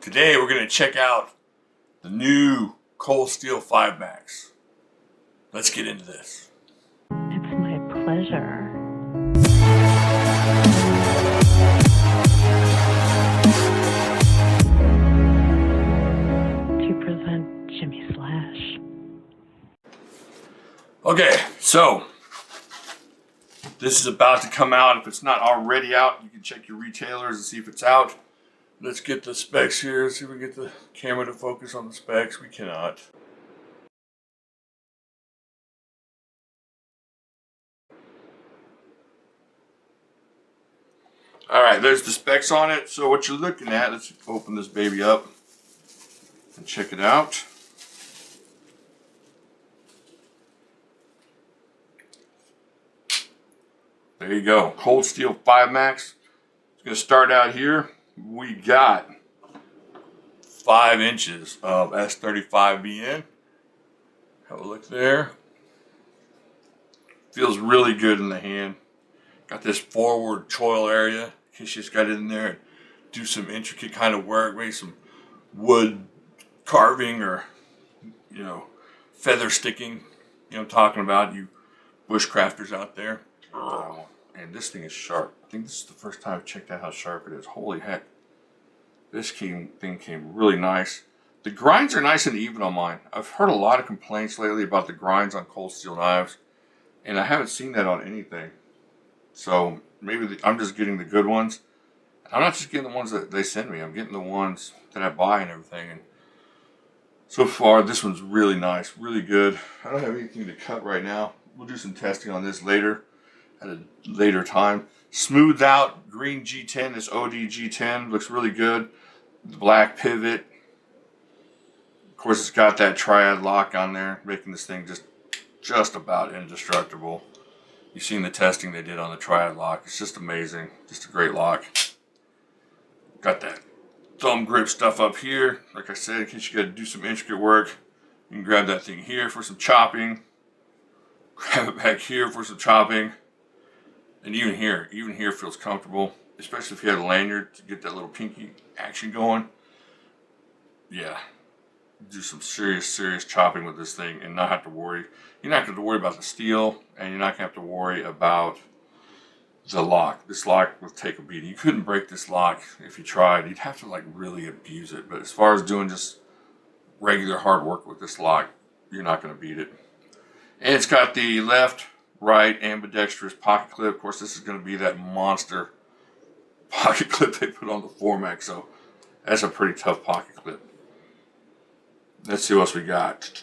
Today we're going to check out the new Cold Steel 5 Max. Let's get into this. It's my pleasure. To present Jimislash. Okay, so this is about to come out. If it's not already out, you can check your retailers and see if it's out. Let's get the specs here. See if we get the camera to focus on the specs. We cannot. All right, there's the specs on it. So what you're looking at, let's open this baby up and check it out. There you go, Cold Steel 5 Max. It's gonna start out here. We got 5 inches of S35BN. Have a look there. Feels really good in the hand. Got this forward choil area in case you just got it in there and do some intricate kind of work, maybe some wood carving or, feather sticking. You know what I'm talking about, you bushcrafters out there. And this thing is sharp. I think this is the first time I've checked out how sharp it is. Holy heck. This thing came really nice. The grinds are nice and even on mine. I've heard a lot of complaints lately about the grinds on cold steel knives, and I haven't seen that on anything. So maybe I'm just getting the good ones. I'm not just getting the ones that they send me. I'm getting the ones that I buy and everything. And so far, this one's really nice, really good. I don't have anything to cut right now. We'll do some testing on this later, at a later time. Smoothed out green G10, this OD G10, looks really good. The black pivot. Of course, it's got that triad lock on there, making this thing just about indestructible. You've seen the testing they did on the triad lock. It's just amazing. Just a great lock. Got that thumb grip stuff up here. Like I said, in case you got to do some intricate work, you can grab that thing here for some chopping. Grab it back here for some chopping. And even here feels comfortable. Especially if you had a lanyard to get that little pinky action going. Yeah. Do some serious chopping with this thing and not have to worry. You're not going to have to worry about the steel, and you're not going to have to worry about the lock. This lock will take a beating. You couldn't break this lock if you tried. You'd have to really abuse it. But as far as doing just regular hard work with this lock, you're not going to beat it. And it's got the left, right, ambidextrous pocket clip. Of course, this is going to be that monster pocket clip they put on the 4 Max. So that's a pretty tough pocket clip. Let's see what else we got.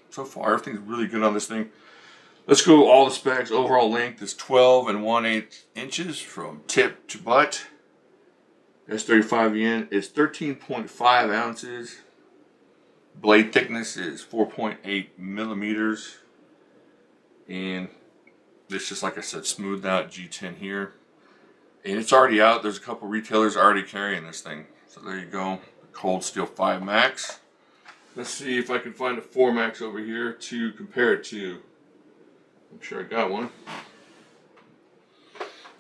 So far, everything's really good on this thing. Let's go all the specs. Overall length is 12 1/8 inches from tip to butt. S35BN is 13.5 ounces. Blade thickness is 4.8 millimeters. And this, just like I said, smoothed out G10 here. And it's already out. There's a couple retailers already carrying this thing. So there you go. The Cold Steel 5 Max. Let's see if I can find a 4 Max over here to compare it to. I'm sure I got one.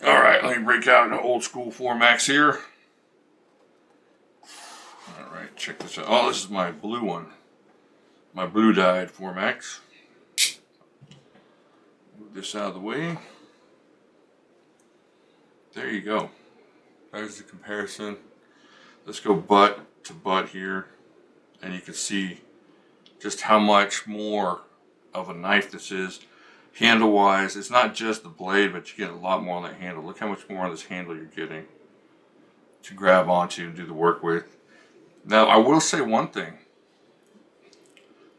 Alright, let me break out an old school 4 Max here. Alright, check this out. Oh, this is my blue one. My blue dyed 4 Max. Move this out of the way. There you go. There's the comparison. Let's go butt to butt here. And you can see just how much more of a knife this is. Handle wise, it's not just the blade, but you get a lot more on that handle. Look how much more on this handle you're getting to grab onto and do the work with. Now, I will say one thing.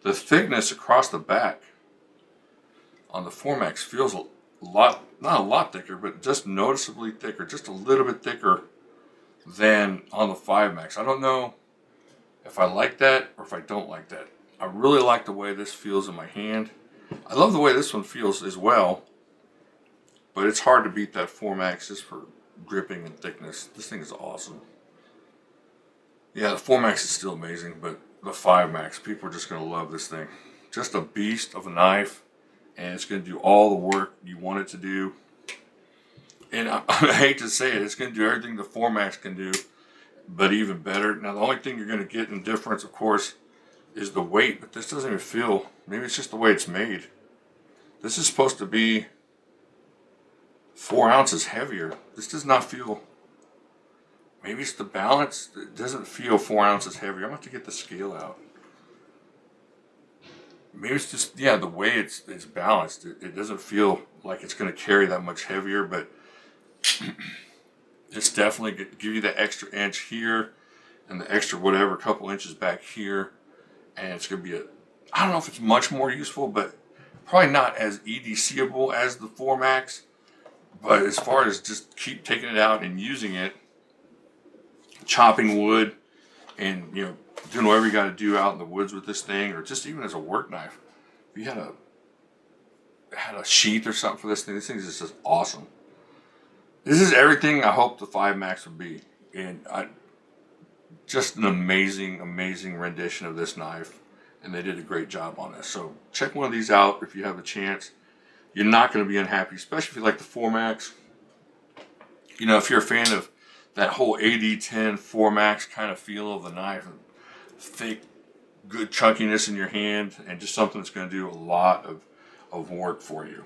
The thickness across the back on the 4 Max feels a lot, not a lot thicker, but just noticeably thicker, just a little bit thicker than on the 5 Max. I don't know if I like that or if I don't like that. I really like the way this feels in my hand. I love the way this one feels as well, but it's hard to beat that 4 Max just for gripping and thickness. This thing is awesome. Yeah, the 4 Max is still amazing, but the 5 Max, people are just going to love this thing. Just a beast of a knife, and it's going to do all the work you want it to do. And I hate to say it, it's going to do everything the 4 Max can do, but even better. Now, the only thing you're going to get in difference, of course, is the weight, but this doesn't even feel, maybe it's just the way it's made. This is supposed to be 4 ounces heavier. This does not feel, maybe it's the balance. It doesn't feel 4 ounces heavier. I'm going to have to get the scale out. Maybe it's just, yeah, the way it's balanced. It doesn't feel like it's going to carry that much heavier, but it's definitely going to give you the extra inch here and the extra whatever, couple inches back here. And it's going to be I don't know if it's much more useful, but probably not as EDCable as the 4 Max. But as far as just keep taking it out and using it, chopping wood and, doing whatever you got to do out in the woods with this thing, or just even as a work knife. If you had a sheath or something for this thing is just awesome. This is everything I hope the 5 Max would be. And just an amazing, amazing rendition of this knife. And they did a great job on this. So check one of these out if you have a chance. You're not going to be unhappy, especially if you like the 4 Max. If you're a fan of that whole AD10 4 Max kind of feel of the knife, thick, good chunkiness in your hand, and just something that's going to do a lot of work for you.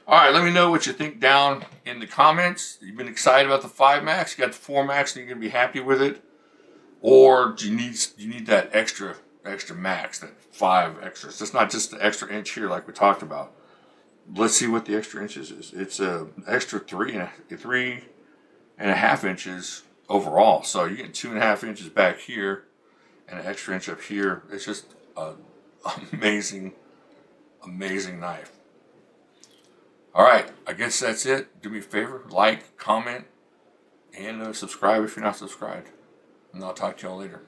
All right, let me know what you think down in the comments. You've been excited about the 5 Max, you got the 4 Max, and you're going to be happy with it? Or do you need that extra max, that 5 extras? It's not just the extra inch here like we talked about. Let's see what the extra inches is. It's an extra 3.5 inches overall. So you get 2.5 inches back here and an extra inch up here. It's just an amazing, amazing knife. All right, I guess that's it. Do me a favor, like, comment, and subscribe if you're not subscribed. And I'll talk to y'all later.